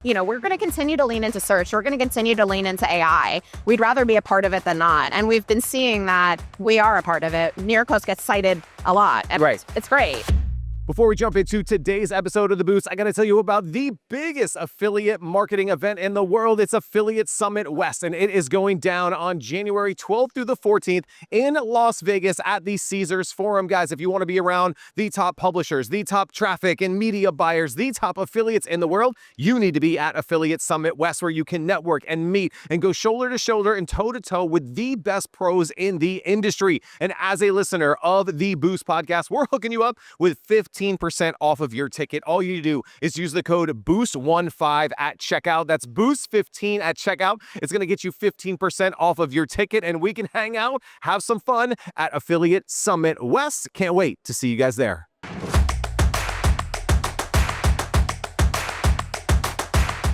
We're going to continue to lean into search. We're going to continue to lean into AI. We'd rather be a part of it than not. And we've been seeing that we are a part of it. New York Post gets cited a lot. And right. It's great. Before we jump into today's episode of The Boost, I got to tell you about the biggest affiliate marketing event in the world. It's Affiliate Summit West, and it is going down on January 12th through the 14th in Las Vegas at the Caesars Forum. Guys, if you want to be around the top publishers, the top traffic and media buyers, the top affiliates in the world, you need to be at Affiliate Summit West, where you can network and meet and go shoulder to shoulder and toe to toe with the best pros in the industry. And as a listener of the Boost podcast, we're hooking you up with 15% off of your ticket. All you need to do is use the code BOOST15 at checkout. That's BOOST15 at checkout. It's going to get you 15% off of your ticket, and we can hang out, have some fun at Affiliate Summit West. Can't wait to see you guys there.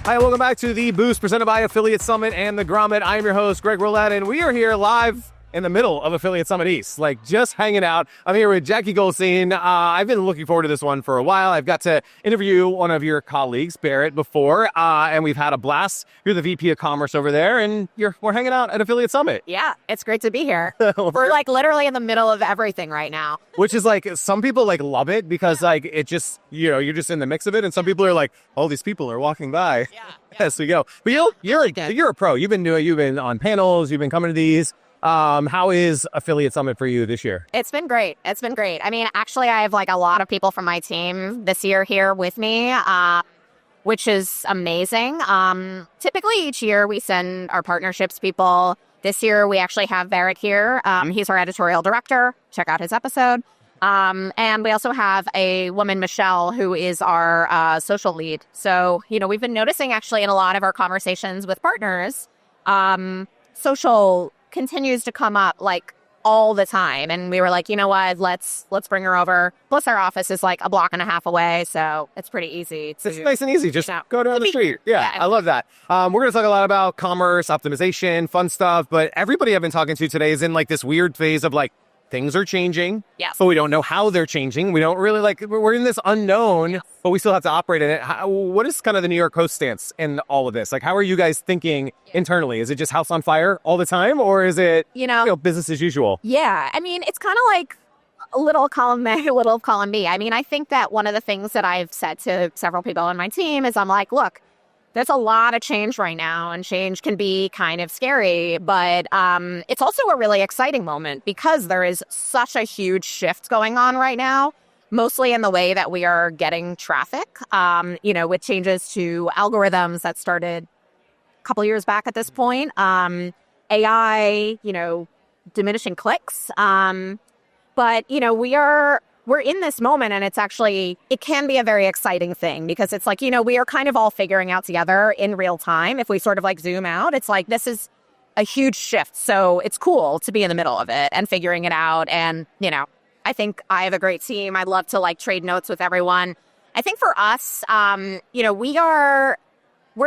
Hi, welcome back to the Boost presented by Affiliate Summit and the Grommet. I am your host, Greg Rollett, and we are here live in the middle of Affiliate Summit East, like just hanging out. I'm here with Jackie Goldstein. I've been looking forward to this one for a while. I've got to interview one of your colleagues, Barrett, before, and we've had a blast. You're the VP of Commerce over there, and we're hanging out at Affiliate Summit. Yeah, it's great to be here. We're like literally in the middle of everything right now. Which is like, some people like love it because like it just, you're just in the mix of it, and some people are like, oh, these people are walking by. Yeah. Yes, we go. But you're a pro. You've been on panels. You've been coming to these. How is Affiliate Summit for you this year? It's been great. I mean, actually, I have like a lot of people from my team this year here with me, which is amazing. Typically each year we send our partnerships people. This year we actually have Barrett here. He's our editorial director. Check out his episode. And we also have a woman, Michelle, who is our social lead. So, we've been noticing actually in a lot of our conversations with partners, social continues to come up like all the time. And we were like, you know what, let's bring her over. Plus our office is like a block and a half away. So it's pretty easy. It's nice and easy. Just go down the street. Yeah, I love that. We're going to talk a lot about commerce, optimization, fun stuff. But everybody I've been talking to today is in like this weird phase of like, things are changing, yes, but we don't know how they're changing. We don't really we're in this unknown, yes, but we still have to operate in it. What is kind of the New York Post stance in all of this? Like, how are you guys thinking internally? Is it just house on fire all the time, or is it, business as usual? Yeah. I mean, it's kind of like a little column A, a little column B. I mean, I think that one of the things that I've said to several people on my team is I'm like, look, there's a lot of change right now, and change can be kind of scary, but it's also a really exciting moment because there is such a huge shift going on right now, mostly in the way that we are getting traffic, with changes to algorithms that started a couple years back at this point, AI, diminishing clicks. But, we're in this moment, and it can be a very exciting thing because it's like, we are kind of all figuring out together in real time. If we sort of like zoom out, it's like, this is a huge shift. So it's cool to be in the middle of it and figuring it out. And, I think I have a great team. I love to like trade notes with everyone. I think for us, we're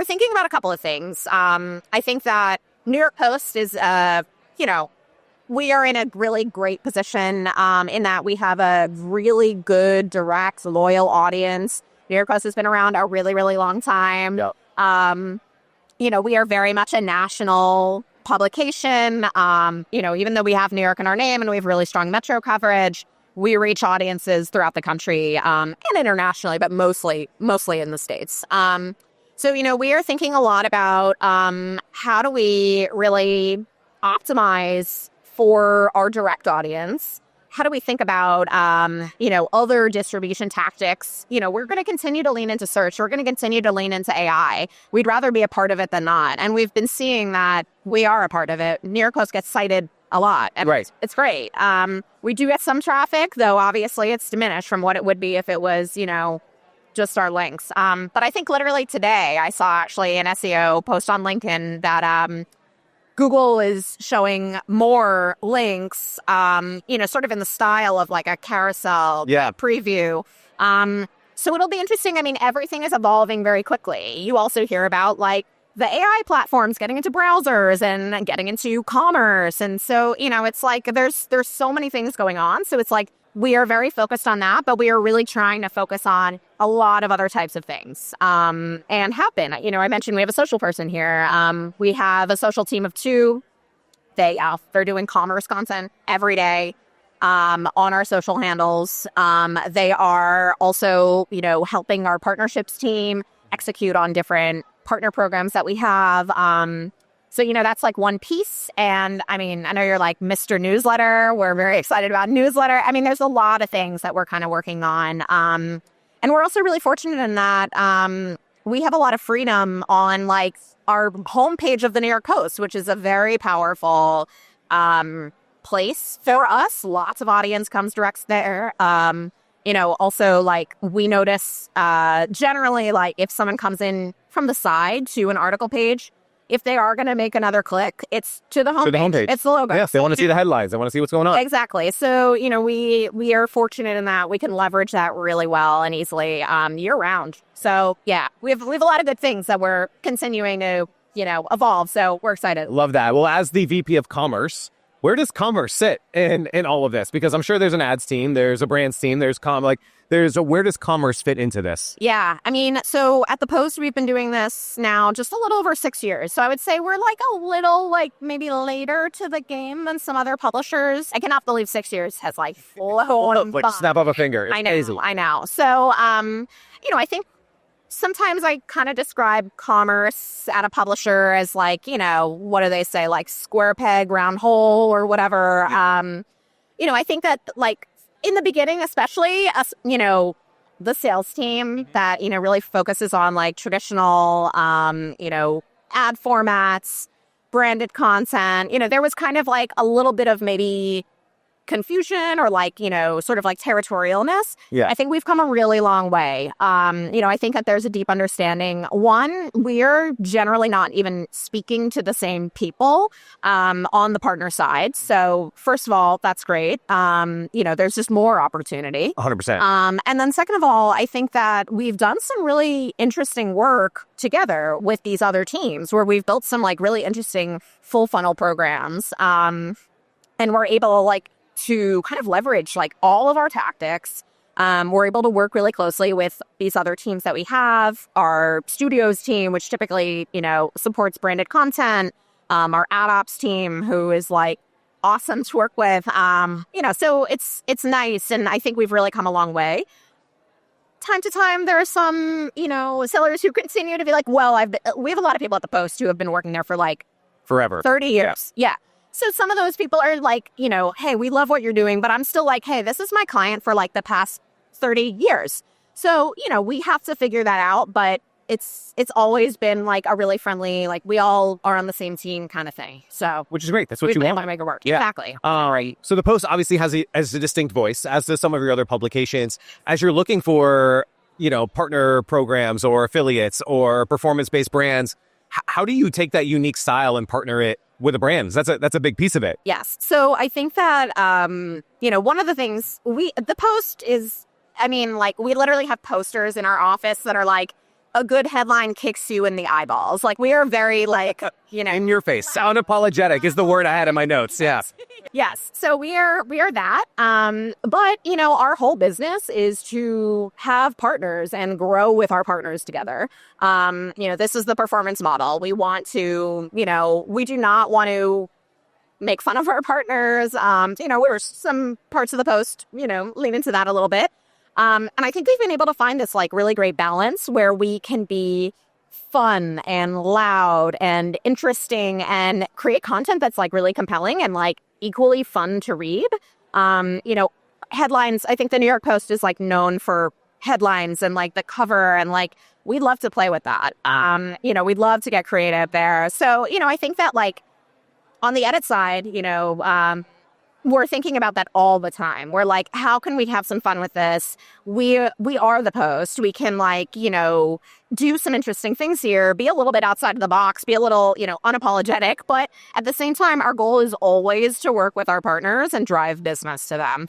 thinking about a couple of things. I think that New York Post is, we are in a really great position in that we have a really good, direct, loyal audience. New York Post has been around a really, really long time. Yep. We are very much a national publication. Even though we have New York in our name and we have really strong metro coverage, we reach audiences throughout the country and internationally, but mostly in the States. So, we are thinking a lot about how do we really optimize for our direct audience. How do we think about, other distribution tactics? We're going to continue to lean into search. We're going to continue to lean into AI. We'd rather be a part of it than not. And we've been seeing that we are a part of it. New York Post gets cited a lot. And right. It's great. We do get some traffic, though obviously it's diminished from what it would be if it was, just our links. But I think literally today I saw actually an SEO post on LinkedIn that Google is showing more links, sort of in the style of like a carousel preview. So it'll be interesting. I mean, everything is evolving very quickly. You also hear about like the AI platforms getting into browsers and getting into commerce. And so, it's like there's so many things going on. So it's like we are very focused on that, but we are really trying to focus on a lot of other types of things, and have been. I mentioned we have a social person here. We have a social team of 2. They're doing commerce content every day on our social handles. They are also, helping our partnerships team execute on different partner programs that we have. So, that's like one piece. And I know you're like Mr. Newsletter. We're very excited about newsletter. There's a lot of things that we're kind of working on. And we're also really fortunate in that we have a lot of freedom on like our homepage of the New York Post, which is a very powerful place for us. Lots of audience comes direct there. Also like we notice generally like if someone comes in from the side to an article page, if they are going to make another click, it's to the homepage. To the homepage. It's the logo. Yes, they want to see the headlines. They want to see what's going on. Exactly. So, we are fortunate in that we can leverage that really well and easily year round. So, yeah, we have a lot of good things that we're continuing to, evolve. So we're excited. Love that. Well, as the VP of Commerce, where does commerce sit in all of this? Because I'm sure there's an ads team, there's a brands team, where does commerce fit into this? Yeah. So at the Post, we've been doing this now just a little over 6 years. So I would say we're like a little like maybe later to the game than some other publishers. I cannot believe 6 years has like flown by. Snap of a finger. It's I know. crazy. I know. So, I think sometimes I kind of describe commerce at a publisher as like, what do they say? Like square peg, round hole or whatever. I think that like, in the beginning, especially, the sales team that, really focuses on like traditional, ad formats, branded content, there was kind of like a little bit of maybe confusion or like, sort of like territorialness. Yeah. I think we've come a really long way. I think that there's a deep understanding. One, we're generally not even speaking to the same people on the partner side. So first of all, that's great. There's just more opportunity. 100%. And then second of all, I think that we've done some really interesting work together with these other teams where we've built some like really interesting full funnel programs. And we're able like to kind of leverage like all of our tactics. We're able to work really closely with these other teams that we have, our studios team, which typically, supports branded content, our ad ops team, who is like awesome to work with. So it's nice. And I think we've really come a long way. Time to time, there are some, sellers who continue to be like, we have a lot of people at the Post who have been working there for like Forever. 30 years. Yeah. So some of those people are like, hey, we love what you're doing, but I'm still like, hey, this is my client for like the past 30 years. So, we have to figure that out, but it's always been like a really friendly, like we all are on the same team kind of thing. So, which is great. That's what you want want to make it work. Yeah. Exactly. All right. So the Post obviously has a distinct voice, as does some of your other publications. As you're looking for, partner programs or affiliates or performance-based brands, how do you take that unique style and partner it with the brands? That's a big piece of it. Yes. So I think that, one of the things the Post is, we literally have posters in our office that are like, a good headline kicks you in the eyeballs. Like we are very like, in your face. Sound apologetic is the word I had in my notes. Yeah. Yes. So we are that. But our whole business is to have partners and grow with our partners together. This is the performance model. We want to, we do not want to make fun of our partners. We're some parts of the Post, lean into that a little bit. And I think we've been able to find this like really great balance where we can be fun and loud and interesting and create content that's like really compelling and like equally fun to read. Headlines, I think the New York Post is like known for headlines and like the cover and like we'd love to play with that. We'd love to get creative there. So, I think that like on the edit side, we're thinking about that all the time. We're like, how can we have some fun with this? We are the Post. We can like, do some interesting things here, be a little bit outside of the box, be a little, unapologetic. But at the same time, our goal is always to work with our partners and drive business to them.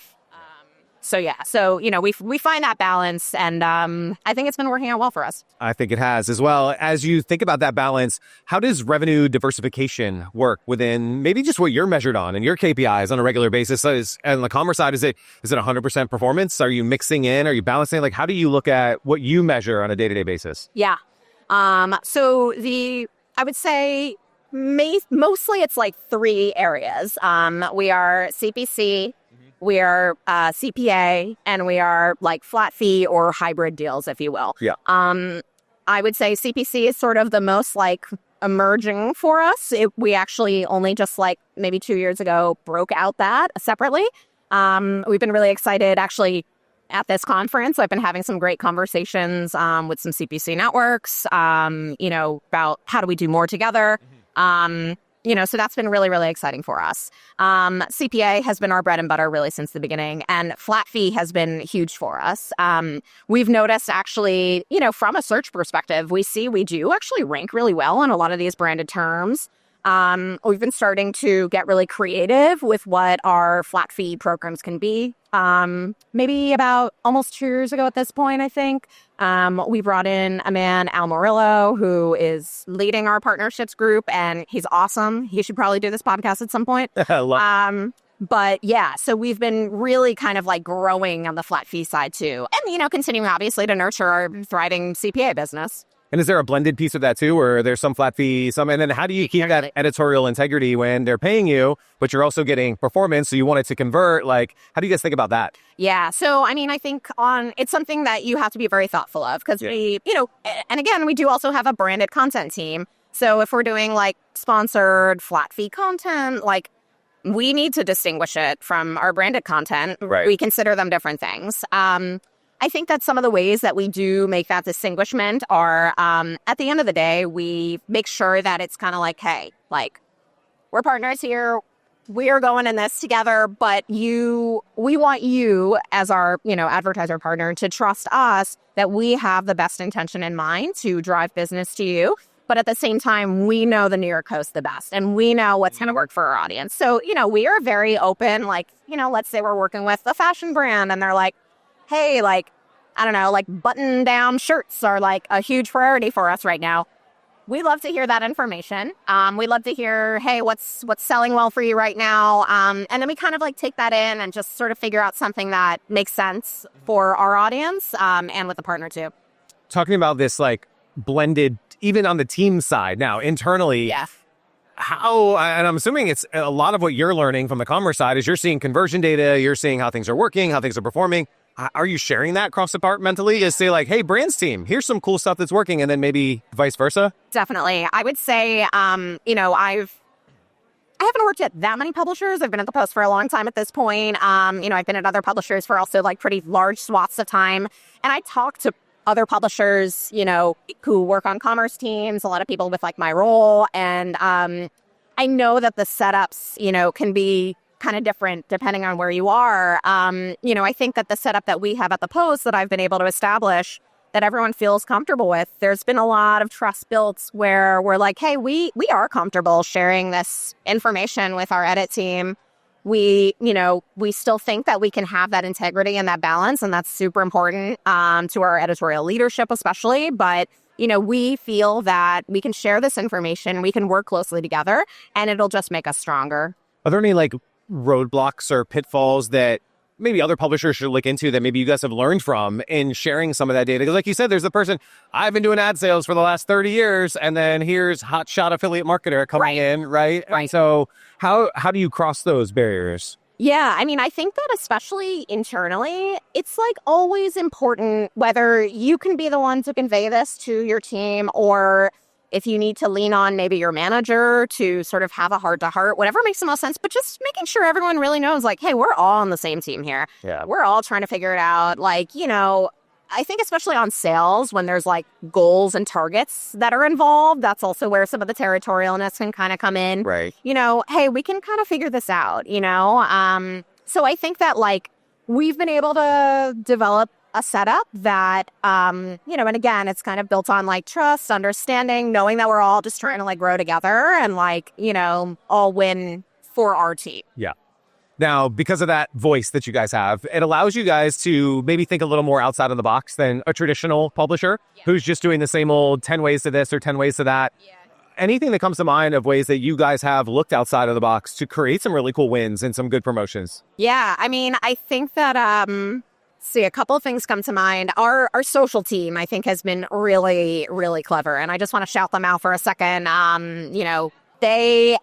we find that balance, and I think it's been working out well for us. I think it has as well. As you think about that balance, how does revenue diversification work within maybe just what you're measured on and your KPIs on a regular basis? And on the commerce side, is it 100% performance? Are you mixing in? Are you balancing? Like, how do you look at what you measure on a day-to-day basis? Yeah. I would say mostly it's like 3 areas. We are CPC, we are CPA, and we are like flat fee or hybrid deals, if you will. Yeah. I would say CPC is sort of the most like emerging for us. We actually only just like maybe 2 years ago broke out that separately. We've been really excited actually at this conference. I've been having some great conversations with some CPC networks, about how do we do more together. So that's been really, really exciting for us. CPA has been our bread and butter really since the beginning, and flat fee has been huge for us. We've noticed actually, from a search perspective, we do actually rank really well on a lot of these branded terms. We've been starting to get really creative with what our flat fee programs can be. Maybe about almost 2 years ago at this point, I think, we brought in a man, Al Murillo, who is leading our partnerships group, and he's awesome. He should probably do this podcast at some point. But yeah, so we've been really kind of like growing on the flat fee side too. And, continuing obviously to nurture our thriving CPA business. And is there a blended piece of that too, or there's some flat fee, and then how do you keep that editorial integrity when they're paying you, but you're also getting performance, so you want it to convert? Like, how do you guys think about that? Yeah. So, I think it's something that you have to be very thoughtful of because we do also have a branded content team. So if we're doing like sponsored flat fee content, like we need to distinguish it from our branded content. Right. We consider them different things. I think that some of the ways that we do make that distinguishment are, at the end of the day, we make sure that it's kind of like, hey, like, we're partners here. We are going in this together, but we want you as our, advertiser partner to trust us that we have the best intention in mind to drive business to you. But at the same time, we know the New York coast the best, and we know what's going to work for our audience. So, we are very open. Like, let's say we're working with a fashion brand and they're like, hey, like, I don't know, like button-down shirts are like a huge priority for us right now. We love to hear that information. We love to hear, hey, what's selling well for you right now? And then we kind of like take that in and just sort of figure out something that makes sense for our audience and with the partner too. Talking about this like blended, even on the team side now, internally. Yeah. And I'm assuming it's a lot of what you're learning from the commerce side is you're seeing conversion data, you're seeing how things are working, how things are performing. Are you sharing that cross-departmentally? Is say like, hey, brands team, here's some cool stuff that's working, and then maybe vice versa? Definitely. I would say, I haven't worked at that many publishers. I've been at the Post for a long time at this point. I've been at other publishers for also like pretty large swaths of time. And I talk to other publishers, who work on commerce teams, a lot of people with like my role. And I know that the setups, can be kind of different depending on where you are. I think that the setup that we have at the Post that I've been able to establish that everyone feels comfortable with, there's been a lot of trust built where we're like, hey, we are comfortable sharing this information with our edit team. We still think that we can have that integrity and that balance, and that's super important to our editorial leadership especially. But, we feel that we can share this information, we can work closely together, and it'll just make us stronger. Are there any like roadblocks or pitfalls that maybe other publishers should look into that maybe you guys have learned from in sharing some of that data? Because like you said, there's the person, I've been doing ad sales for the last 30 years, and then here's hotshot affiliate marketer coming in, right? And so how do you cross those barriers? Yeah, I think that especially internally, it's like always important whether you can be the one to convey this to your team or if you need to lean on maybe your manager to sort of have a heart-to-heart, whatever makes the most sense, but just making sure everyone really knows, like, hey, we're all on the same team here. Yeah. We're all trying to figure it out. Like, I think especially on sales, when there's like goals and targets that are involved, that's also where some of the territorialness can kind of come in. Right. Hey, we can kind of figure this out, So I think that like we've been able to develop a setup that, and again, it's kind of built on like trust, understanding, knowing that we're all just trying to like grow together and like, all win for our team. Yeah. Now, because of that voice that you guys have, it allows you guys to maybe think a little more outside of the box than a traditional publisher who's just doing the same old 10 ways to this or 10 ways to that. Yeah. Anything that comes to mind of ways that you guys have looked outside of the box to create some really cool wins and some good promotions? Yeah, I mean, I think that, a couple of things come to mind. Our social team, I think, has been really, really clever. And I just want to shout them out for a second. They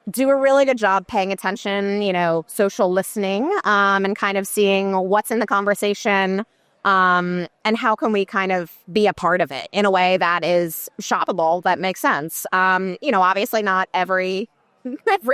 do a really good job paying attention, social listening, and kind of seeing what's in the conversation, and how can we kind of be a part of it in a way that is shoppable, that makes sense. Obviously not every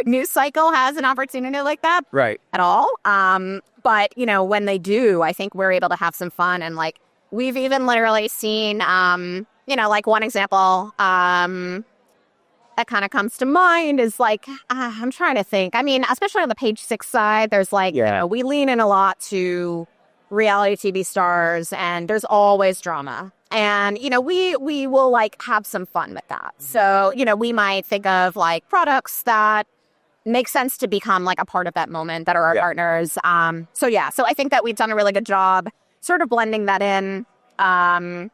news cycle has an opportunity like that, right, at all. But when they do, I think we're able to have some fun. And like, we've even literally seen, like one example, that kind of comes to mind is like, I'm trying to think. I mean, especially on the Page Six side, there's like, we lean in a lot to reality TV stars, and there's always drama. And, we will like have some fun with that. So, we might think of like products that make sense to become like a part of that moment that are our partners. So I think that we've done a really good job sort of blending that in. And,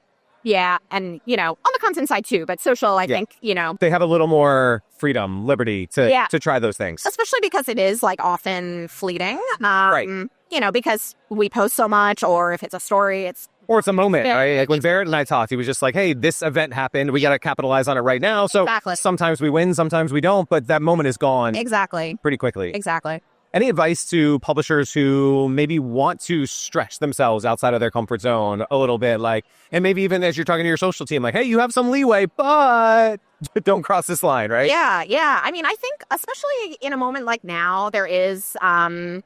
on the content side too, but social, I think, they have a little more freedom, liberty to try those things. Especially because it is like often fleeting, right. Because we post so much, or if it's a story, it's a moment, right? Like when Barrett and I talked, he was just like, hey, this event happened. We got to capitalize on it right now. So sometimes we win, sometimes we don't, but that moment is gone. Exactly. Pretty quickly. Exactly. Any advice to publishers who maybe want to stretch themselves outside of their comfort zone a little bit? Like, and maybe even as you're talking to your social team, like, hey, you have some leeway, but don't cross this line, right? Yeah. I mean, I think especially in a moment like now, there is, a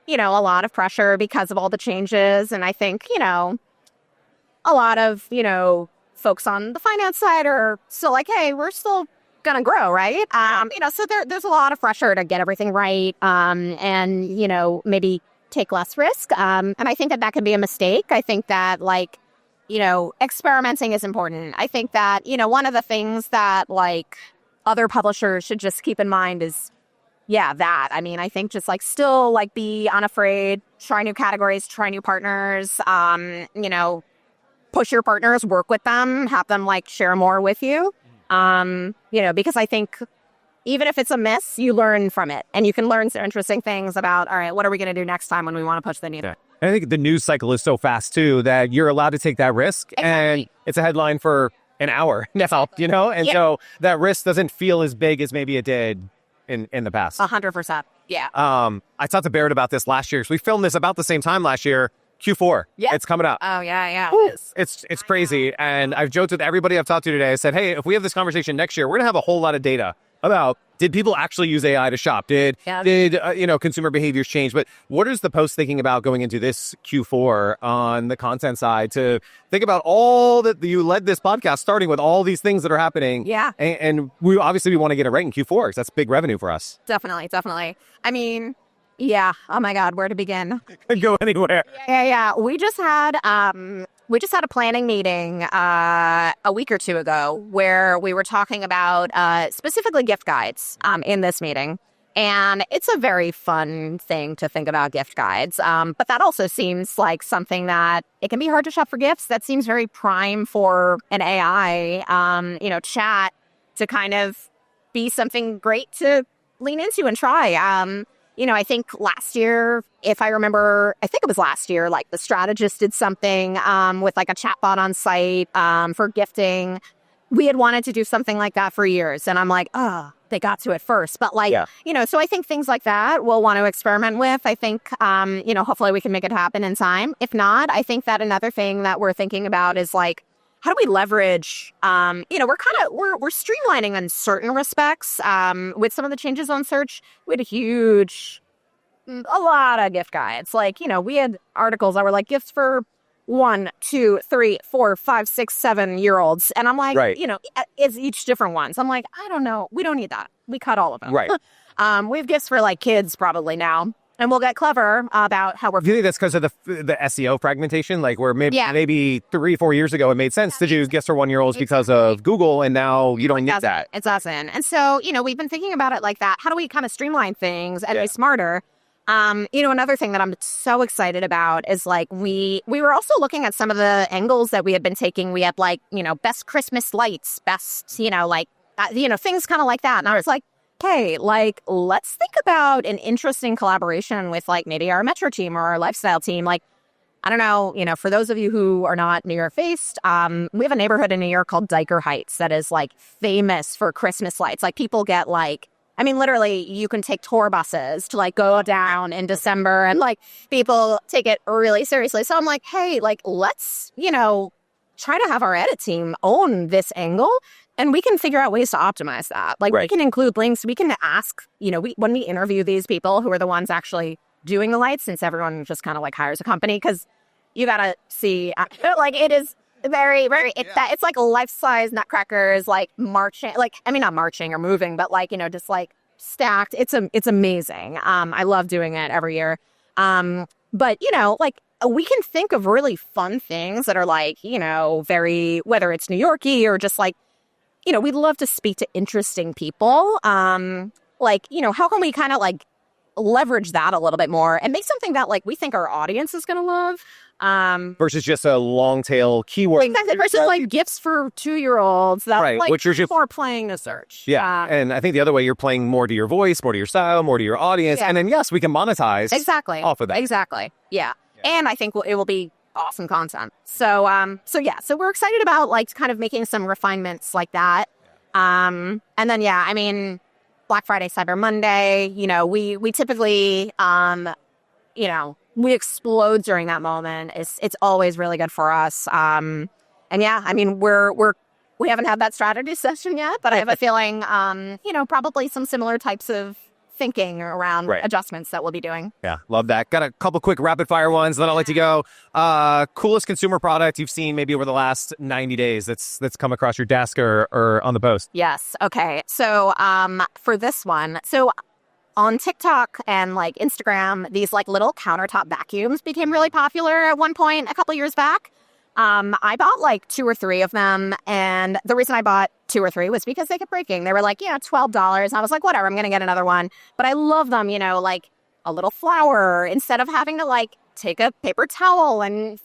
lot of pressure because of all the changes. And I think, a lot of, folks on the finance side are still like, hey, we're still going to grow, right? So there's a lot of pressure to get everything right, and, maybe take less risk. And I think that can be a mistake. I think that, like, experimenting is important. I think that, one of the things that, like, other publishers should just keep in mind is, that. I mean, I think just, like, still, like, be unafraid, try new categories, try new partners, push your partners, work with them, have them like share more with you. Because I think even if it's a miss, you learn from it, and you can learn some interesting things about, all right, what are we going to do next time when we want to push the needle? Yeah. I think the news cycle is so fast too that you're allowed to take that risk, and it's a headline for an hour now, and so that risk doesn't feel as big as maybe it did in the past. 100%. Yeah. I talked to Barrett about this last year. So we filmed this about the same time last year. Q4. Yeah. It's coming up. Oh, yeah. It's crazy. And I've joked with everybody I've talked to today. I said, hey, if we have this conversation next year, we're going to have a whole lot of data about, did people actually use AI to shop? Did consumer behaviors change? But what is the Post thinking about going into this Q4 on the content side to think about all that you led this podcast starting with all these things that are happening? Yeah. And we want to get it right in Q4 because that's big revenue for us. Definitely. I mean, yeah. Oh my God, where to begin? Could go anywhere. Yeah. We just had a planning meeting a week or two ago where we were talking about specifically gift guides in this meeting. And it's a very fun thing to think about, gift guides. But that also seems like something that it can be hard to shop for gifts. That seems very prime for an AI, chat to kind of be something great to lean into and try. I think last year, if I remember, I think it was last year, like the strategist did something with like a chatbot on site for gifting. We had wanted to do something like that for years. And I'm like, they got to it first. But like, so I think things like that we'll want to experiment with. I think, hopefully we can make it happen in time. If not, I think that another thing that we're thinking about is like, how do we leverage, we're streamlining in certain respects with some of the changes on search. We had a lot of gift guides. Like, we had articles that were like gifts for 1, 2, 3, 4, 5, 6, 7-year-olds. And I'm like, is each different ones? I'm like, I don't know. We don't need that. We cut all of them. Right. We have gifts for like kids probably now. And we'll get clever about how we're... Do you think that's because of the SEO fragmentation? Like where maybe 3-4 years ago, it made sense to do gifts for 1-year-olds because of Google, and now you don't need that. It doesn't. And so, we've been thinking about it like that. How do we kind of streamline things and be smarter? Another thing that I'm so excited about is like we were also looking at some of the angles that we had been taking. We had like, best Christmas lights, best, things kind of like that. And I was like, hey, like, let's think about an interesting collaboration with like maybe our Metro team or our lifestyle team. Like, I don't know, for those of you who are not New York based, we have a neighborhood in New York called Diker Heights that is like famous for Christmas lights. Like people get like, literally you can take tour buses to like go down in December and like people take it really seriously. So I'm like, hey, like let's, try to have our edit team own this angle and we can figure out ways to optimize that. Like we can include links. We can ask, when we interview these people who are the ones actually doing the lights, since everyone just kind of like hires a company, because you gotta see like it is very, very it's like life-size nutcrackers like marching, like not marching or moving, but like just like stacked. It's amazing. I love doing it every year. But like we can think of really fun things that are like very, whether it's New Yorky or just like we'd love to speak to interesting people. Like how can we kind of like leverage that a little bit more and make something that like we think our audience is gonna love, versus just a long tail keyword. Exactly. Versus like gifts for 2-year-olds that like which are just more playing to search. And I think the other way, you're playing more to your voice, more to your style, more to your audience, and then yes, we can monetize off of that. Exactly. And I think it will be awesome content. So so we're excited about like kind of making some refinements like that. And then Black Friday, Cyber Monday, we typically, we explode during that moment. It's always really good for us. We haven't had that strategy session yet, but I have a feeling, probably some similar types of thinking around adjustments that we'll be doing. Yeah, love that. Got a couple quick rapid fire ones, then I'll let you go. Coolest consumer product you've seen maybe over the last 90 days that's come across your desk or on the post? Yes. Okay. So for this one, so on TikTok and like Instagram, these like little countertop vacuums became really popular at one point a couple years back. I bought like 2 or 3 of them. And the reason I bought 2 or 3 was because they kept breaking. They were like, $12. I was like, whatever, I'm going to get another one. But I love them, like a little flower instead of having to like take a paper towel and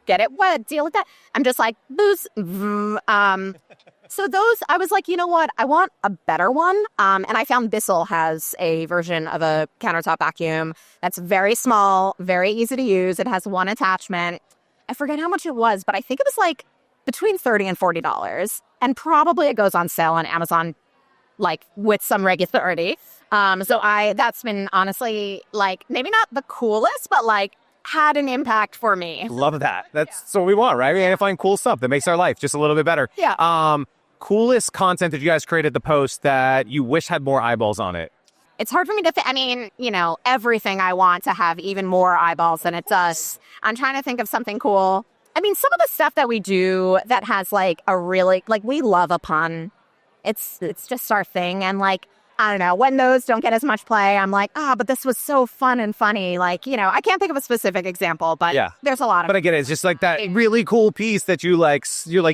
get it wet, deal with that. I'm just like, booze. So those, I was like, you know what? I want a better one. And I found Bissell has a version of a countertop vacuum that's very small, very easy to use. It has one attachment. I forget how much it was, but I think it was like between $30 and $40. And probably it goes on sale on Amazon, like with some regularity. That's been honestly like maybe not the coolest, but like had an impact for me. Love that. That's what we want, right? We gotta find cool stuff that makes our life just a little bit better. Yeah. Coolest content that you guys created the post that you wish had more eyeballs on it? It's hard for me to everything I want to have even more eyeballs than it does. I'm trying to think of something cool. Some of the stuff that we do that has like a really, like we love a pun. It's just our thing. And like, I don't know, when those don't get as much play, I'm like, but this was so fun and funny. Like, I can't think of a specific example, but there's a lot of. But I get it. It's just like that really cool piece that you're like,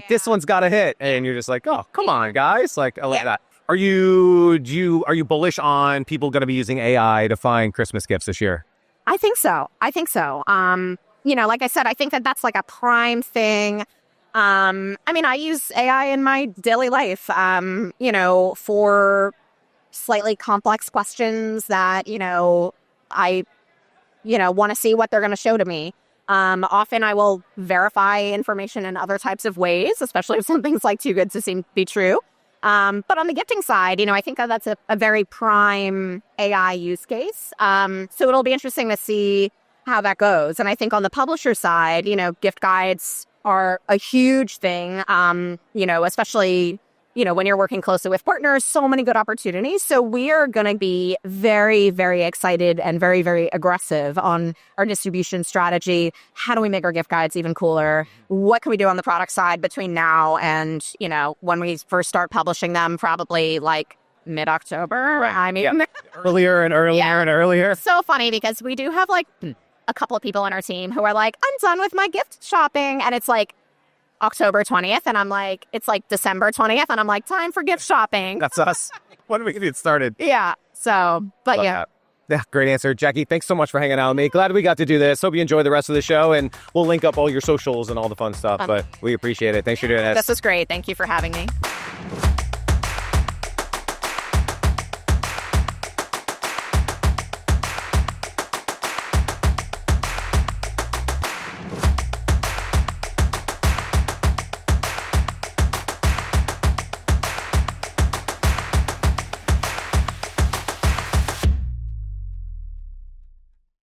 this one's got to hit. And you're just like, oh, come on, guys. Like, I like that. Are you bullish on people going to be using AI to find Christmas gifts this year? I think so. Like I said, I think that's like a prime thing. I use AI in my daily life, for slightly complex questions that, I, want to see what they're going to show to me. Often I will verify information in other types of ways, especially if something's like too good to seem to be true. But on the gifting side, I think that's a very prime AI use case. So it'll be interesting to see how that goes. And I think on the publisher side, gift guides are a huge thing, especially, when you're working closely with partners, so many good opportunities. So we are going to be very, very excited and very, very aggressive on our distribution strategy. How do we make our gift guides even cooler? What can we do on the product side between now and, when we first start publishing them, probably like mid-October? Right. Earlier and earlier and earlier. So funny because we do have like a couple of people on our team who are like, I'm done with my gift shopping. And it's like October 20th. And I'm like, it's like December 20th. And I'm like, time for gift shopping. That's us. When are we going to get started? Yeah. So, but Love yeah. That. Yeah, great answer. Jackie, thanks so much for hanging out with me. Glad we got to do this. Hope you enjoy the rest of the show, and we'll link up all your socials and all the fun stuff, but we appreciate it. Thanks for doing this. This was great. Thank you for having me.